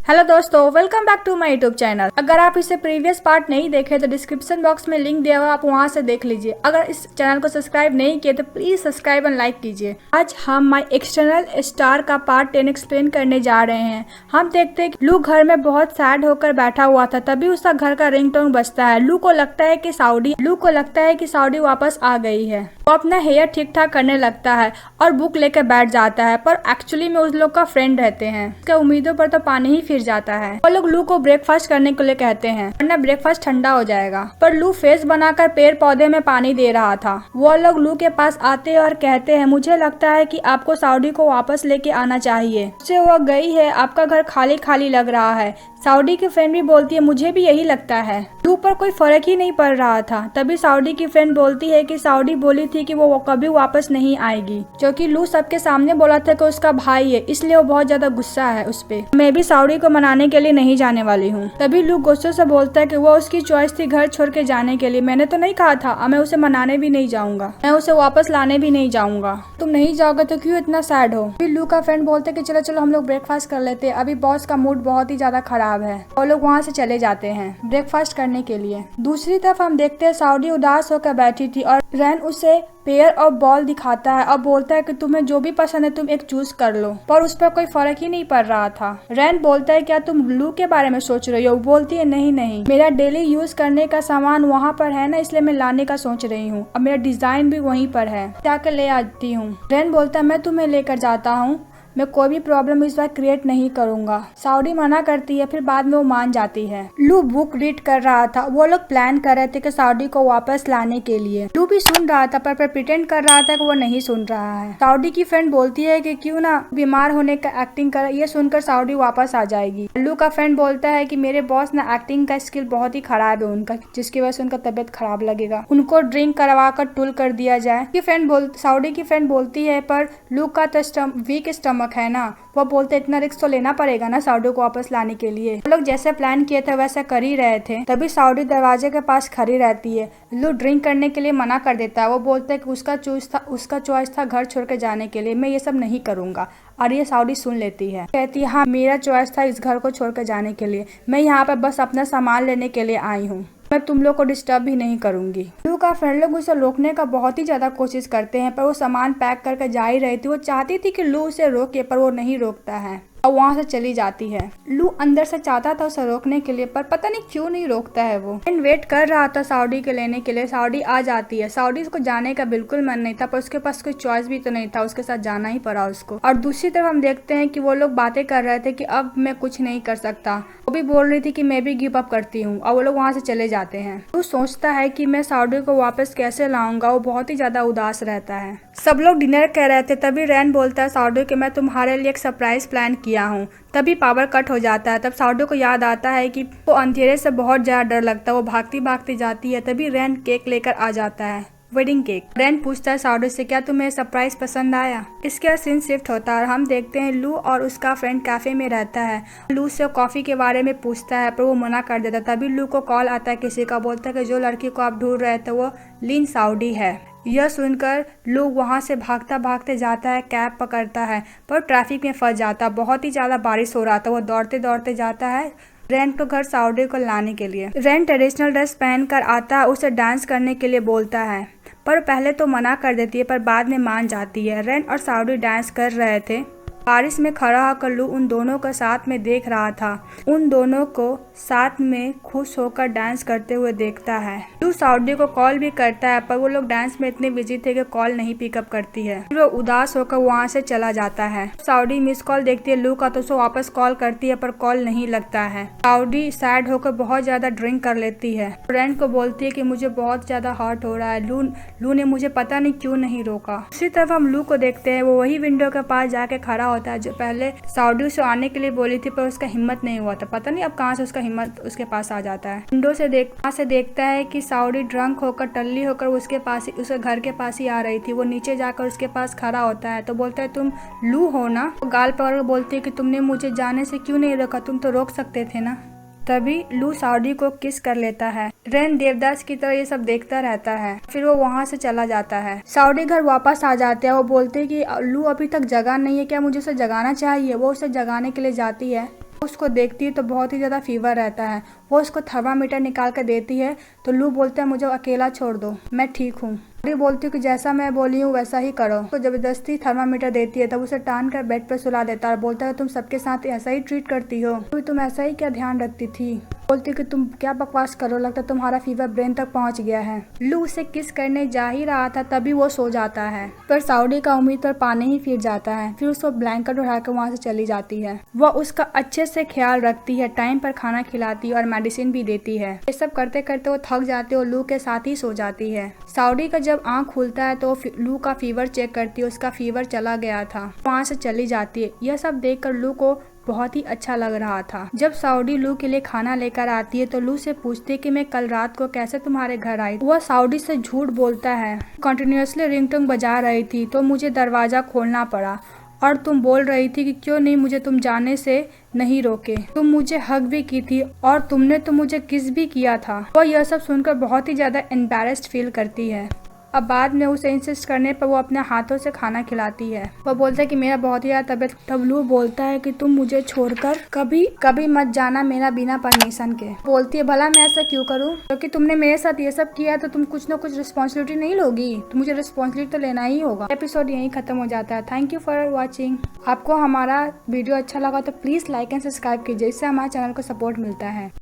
Hello दोस्तों, welcome back to my YouTube channel. अगर आप इसे प्रीवियस पार्ट नहीं देखे तो डिस्क्रिप्शन बॉक्स में लिंक दिया हुआ, आप वहां से देख लीजिए। अगर इस चैनल को सब्सक्राइब नहीं किए तो प्लीज सब्सक्राइब एंड लाइक कीजिए। आज हम माय एक्सटर्नल स्टार का पार्ट 10 एक्सप्लेन करने जा रहे हैं। हम देखते हैं कि लू घर में बहुत सैड होकर बैठा हुआ था, तभी उसका घर का रिंगटोन बजता है। लू को लगता है कि साउडी वापस आ गई है। वो अपना हेयर ठीक ठाक करने लगता है और बुक लेकर बैठ जाता है, पर एक्चुअली में उस लोग का फ्रेंड रहते हैं। उसके उम्मीदों पर तो पानी ही फिर जाता है। वो लोग लू को ब्रेकफास्ट करने के लिए कहते हैं, वरना ब्रेकफास्ट ठंडा हो जाएगा। पर लू फेस बनाकर पेड़ पौधे में पानी दे रहा था। वो लोग लू के पास आते हैं और कहते हैं, मुझे लगता है कि आपको साउडी को वापस लेके आना चाहिए। उससे वो गई है, आपका घर खाली खाली लग रहा है। साउडी की फ्रेंड भी बोलती है, मुझे भी यही लगता है। लू पर कोई फर्क ही नहीं पड़ रहा था। तभी साउडी की फ्रेंड बोलती है कि साउडी बोली थी कि वो कभी वापस नहीं आएगी, क्योंकि लू सबके सामने बोला था कि उसका भाई है, इसलिए वो बहुत ज्यादा गुस्सा है उस पे। मैं भी साउडी को मनाने के लिए नहीं जाने वाली हूँ। तभी लू गुस्से से बोलता है कि वो उसकी चॉइस थी घर छोड़ के जाने के लिए। मैंने तो नहीं कहा था, मैं उसे मनाने भी नहीं जाऊंगा, मैं उसे वापस लाने भी नहीं जाऊंगा। तुम नहीं जाओगे तो क्यों इतना सैड हो? फिर लू का फ्रेंड बोलते कि चलो चलो हम लोग ब्रेकफास्ट कर लेते हैं, अभी बॉस का मूड बहुत ही ज्यादा खराब है। वो लोग वहाँ से चले जाते हैं ब्रेकफास्ट करने के लिए। दूसरी तरफ हम देखते हैं साउडी उदास होकर बैठी थी और रैन उसे पेयर और बॉल दिखाता है और बोलता है कि तुम्हें जो भी पसंद है तुम एक चूज कर लो, पर उस पर कोई फर्क ही नहीं पड़ रहा था। रैन बोलता है, क्या तुम लू के बारे में सोच रही हो? बोलती है, नहीं नहीं, मेरा डेली यूज करने का सामान वहाँ पर है ना, इसलिए मैं लाने का सोच रही हूँ। अब मेरा डिजाइन भी वहीं पर है, जाकर ले आती हूँ। रैन बोलता है, मैं तुम्हें लेकर जाता हूँ, मैं कोई भी प्रॉब्लम इस बार क्रिएट नहीं करूंगा। साउडी मना करती है, फिर बाद में वो मान जाती है। लू बुक रीड कर रहा था। वो लोग प्लान कर रहे थे कि साउडी को वापस लाने के लिए। लू भी सुन रहा था, पर प्रिटेंड कर रहा था कि वो नहीं सुन रहा है। साउडी की फ्रेंड बोलती है कि क्यों ना बीमार होने का एक्टिंग कर, ये सुनकर साउडी वापस आ जाएगी। लू का फ्रेंड बोलता है कि मेरे बॉस ना एक्टिंग का स्किल बहुत ही खराब है उनका, जिसकी वजह से उनका तबियत खराब लगेगा, उनको ड्रिंक करवा कर टूल कर दिया जाए। साउडी की फ्रेंड बोलती है, पर लू का तो वीक स्टमक है ना। वो बोलते इतना रिस्क तो लेना पड़ेगा ना साउडी को वापस लाने के लिए। वो लोग जैसे प्लान किए थे वैसा कर ही रहे थे। तभी साउडी दरवाजे के पास खड़ी रहती है। लू ड्रिंक करने के लिए मना कर देता है। वो बोलता है कि उसका चॉइस था घर छोड़ के जाने के लिए, मैं ये सब नहीं करूंगा। और ये साउडी सुन लेती है, कहती है, हाँ मेरा चॉइस था इस घर को छोड़ के जाने के लिए, मैं यहाँ पे बस अपना सामान लेने के लिए आई हूँ, मैं तुम लोग को डिस्टर्ब भी नहीं करूंगी। लू का फ्रेंड लोग उसे रोकने का बहुत ही ज्यादा कोशिश करते हैं, पर वो सामान पैक करके जा ही रही थी। वो चाहती थी कि लू उसे रोके, पर वो नहीं रोकता है और वहाँ से चली जाती है। लू अंदर से चाहता था उसे रोकने के लिए, पर पता नहीं क्यों नहीं रोकता है। वो वेट कर रहा था साउडी के लेने के लिए। साउडी आ जाती है। साउडी को जाने का बिल्कुल मन नहीं था, पर उसके पास कोई चॉइस भी तो नहीं था, उसके साथ जाना ही पड़ा उसको। और दूसरी तरफ हम देखते हैं कि वो लोग बातें कर रहे थे कि अब मैं कुछ नहीं कर सकता। वो भी बोल रही थी कि मैं भी गिव अप करती हूँ, और वो लोग वहाँ से चले जाते हैं। वो सोचता है कि मैं साउडी को वापस कैसे लाऊंगा। वो बहुत ही ज्यादा उदास रहता है। सब लोग डिनर कर रहे थे, तभी रैन बोलता है साउडी कि मैं तुम्हारे लिए एक सरप्राइज प्लान किया हूँ। तभी पावर कट हो जाता है। तब साउडी को याद आता है कि वो अंधेरे से बहुत ज्यादा डर लगता है। वो भागती भागती जाती है, तभी रैन केक लेकर आ जाता है, वेडिंग केक। रैन पूछता है साउडी से, क्या तुम्हें सरप्राइज पसंद आया? इसके बाद सीन शिफ्ट होता है और हम देखते हैं लू और उसका फ्रेंड कैफे में रहता है। लू से कॉफी के बारे में पूछता है, पर वो मना कर देता है। तभी लू को कॉल आता है किसी का, बोलता है कि जो लड़की को आप ढूंढ रहे थे वो लिन साउडी है। यह सुनकर लू वहाँ से भागता भागते जाता है, कैब पकड़ता है, पर ट्रैफिक में फंस जाता है। बहुत ही ज्यादा बारिश हो रहा था। वो दौड़ते दौड़ते जाता है रैन को घर साउडी को लाने के लिए। रैन ट्रेडिशनल ड्रेस पहन कर आता है, उसे डांस करने के लिए बोलता है, पर पहले तो मना कर देती है, पर बाद में मान जाती है। रैन और साउडी डांस कर रहे थे। बारिश में खड़ा होकर लू उन दोनों को साथ में देख रहा था। उन दोनों को साथ में खुश होकर डांस करते हुए देखता है। लू साउडी को कॉल भी करता है, पर वो लोग डांस में इतने बिजी थे कि कॉल नहीं पिकअप करती है। फिर वो उदास होकर वहाँ से चला जाता है। साउडी मिस कॉल देखती है लू का, तो उसे वापस कॉल करती है, पर कॉल नहीं लगता है। साउडी सैड होकर बहुत ज्यादा ड्रिंक कर लेती है। फ्रेंड को बोलती है कि मुझे बहुत ज्यादा हर्ट हो रहा है, लू ने मुझे पता नहीं क्यों नहीं रोका। उसी तरफ हम लू को देखते हैं, वो वही विंडो के पास जाके खड़ा होता है जो पहले साउडी से आने के लिए बोली थी, पर उसका हिम्मत नहीं हुआ था। पता नहीं अब कहाँ से उसका हिम्मत उसके पास आ जाता है। विंडो से देखता है कि साउडी ड्रंक होकर टल्ली होकर उसके घर के पास ही आ रही थी। वो नीचे जाकर उसके पास खड़ा होता है, तो बोलता है तुम लू हो ना? वो गाल पकड़ बोलती है कि तुमने मुझे जाने से क्यों नहीं रोका, तुम तो रोक सकते थे ना। तभी लू साउडी को किस कर लेता है। रैन देवदास की तरह ये सब देखता रहता है। फिर वो वहाँ से चला जाता है। साउडी घर वापस आ जाते हैं। वो बोलते हैं कि लू अभी तक जगा नहीं है, क्या मुझे उसे जगाना चाहिए? वो उसे जगाने के लिए जाती है, उसको देखती है तो बहुत ही ज़्यादा फीवर रहता है। वो उसको थर्मामीटर निकाल कर देती है तो लू बोलता है मुझे अकेला छोड़ दो, मैं ठीक हूँ। बोलती हूँ कि जैसा मैं बोली हूँ वैसा ही करो। तो जबरदस्ती थर्मामीटर देती है तब उसे टान कर बेड पर सुला देता है और बोलता है तुम सबके साथ ऐसा ही ट्रीट करती हो, तुम ऐसा ही क्या ध्यान रखती थी। बोलती कि तुम क्या बकवास करो, लगता है तुम्हारा फीवर ब्रेन तक पहुंच गया है। लू उसे किस करने जा ही रहा था तभी वो सो जाता है, पर साउडी का उम्मीद पर पानी ही फिर जाता है। फिर उसको ब्लैंकेट उठाकर वहाँ से चली जाती है। वह उसका अच्छे से ख्याल रखती है, टाइम पर खाना खिलाती है और मेडिसिन भी देती है। ये सब करते करते वो थक जाती है और लू के साथ ही सो जाती है। साउडी का जब आँख खुलता है तो लू का फीवर चेक करती है, उसका फीवर चला गया था, वहाँ से चली जाती है। यह सब देख कर लू को बहुत ही अच्छा लग रहा था। जब साउडी लू के लिए खाना लेकर आती है तो लू से पूछती है कि मैं कल रात को कैसे तुम्हारे घर आई। वह साउडी से झूठ बोलता है, कंटिन्यूअसली रिंगटोन बजा रही थी तो मुझे दरवाजा खोलना पड़ा और तुम बोल रही थी कि क्यों नहीं मुझे तुम जाने से नहीं रोके। तुम मुझे हग भी की थी और तुमने तो मुझे किस भी किया था। वह यह सब सुनकर बहुत ही ज्यादा एम्बैरेस्ड फील करती है। अब बाद में उसे इंसिस्ट करने पर वो अपने हाथों से खाना खिलाती है। वह बोलता है कि मेरा बहुत ही ज्यादा तबीयत। तब लू बोलता है कि तुम मुझे छोड़कर कभी कभी मत जाना मेरा बिना परमिशन के। बोलती है भला मैं ऐसा क्यों करूं, क्योंकि तुमने मेरे साथ ये सब किया तो तुम कुछ ना कुछ रिस्पॉन्सिबिलिटी नहीं लोगी, तो मुझे रिस्पॉन्सिबिलिटी तो लेना ही होगा। एपिसोड यहीं खत्म हो जाता है। Thank you for watching. आपको हमारा वीडियो अच्छा लगा तो प्लीज लाइक एंड सब्सक्राइब कीजिए, इससे हमारे चैनल को सपोर्ट मिलता है।